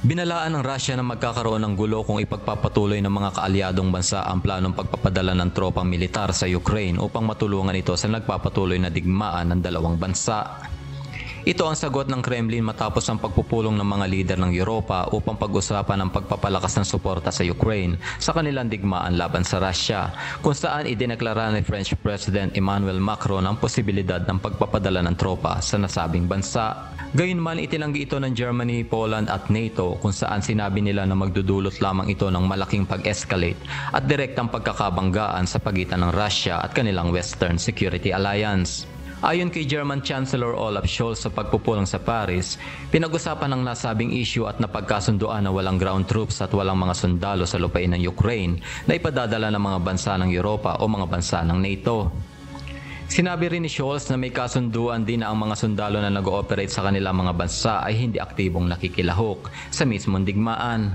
Binalaan ng Russia na magkakaroon ng gulo kung ipagpapatuloy ng mga kaalyadong bansa ang planong pagpapadala ng tropang militar sa Ukraine upang matulungan ito sa nagpapatuloy na digmaan ng dalawang bansa. Ito ang sagot ng Kremlin matapos ang pagpupulong ng mga lider ng Europa upang pag-usapan ang pagpapalakas ng suporta sa Ukraine sa kanilang digmaan laban sa Russia, kung saan idineklara ni French President Emmanuel Macron ang posibilidad ng pagpapadala ng tropa sa nasabing bansa. Gayunman, itinanggi ito ng Germany, Poland at NATO, kung saan sinabi nila na magdudulot lamang ito ng malaking pag-escalate at direktang pagkakabanggaan sa pagitan ng Russia at kanilang Western Security Alliance. Ayon kay German Chancellor Olaf Scholz sa pagpupulong sa Paris, pinag-usapan ng nasabing issue at napagkasunduan na walang ground troops at walang mga sundalo sa lupain ng Ukraine na ipadadala ng mga bansa ng Europa o mga bansa ng NATO. Sinabi rin ni Scholz na may kasunduan din na ang mga sundalo na nag-ooperate sa kanilang mga bansa ay hindi aktibong nakikilahok sa mismong digmaan.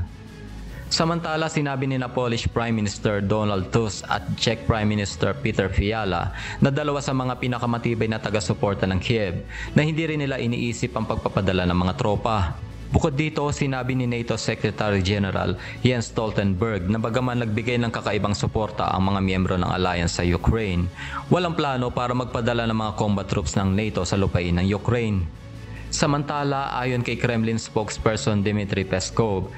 Samantala, sinabi ni Polish Prime Minister Donald Tusk at Czech Prime Minister Peter Fiala na dalawa sa mga pinakamatibay na taga-suporta ng Kiev na hindi rin nila iniisip ang pagpapadala ng mga tropa. Bukod dito, sinabi ni NATO Secretary General Jens Stoltenberg na bagaman nagbigay ng kakaibang suporta ang mga miyembro ng alliance sa Ukraine, walang plano para magpadala ng mga combat troops ng NATO sa lupain ng Ukraine. Samantala, ayon kay Kremlin spokesperson Dmitry Peskov,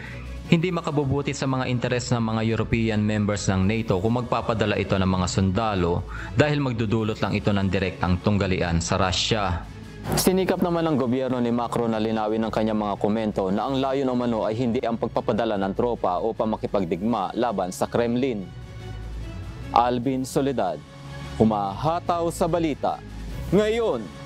hindi makabubuti sa mga interes ng mga European members ng NATO kung magpapadala ito ng mga sundalo dahil magdudulot lang ito ng direktang tunggalian sa Russia. Sinikap naman ng gobyerno ni Macron na linawin ng kanyang mga komento na ang layo umano ay hindi ang pagpapadala ng tropa upang makipagdigma laban sa Kremlin. Alvin Soledad, humahataw sa balita ngayon.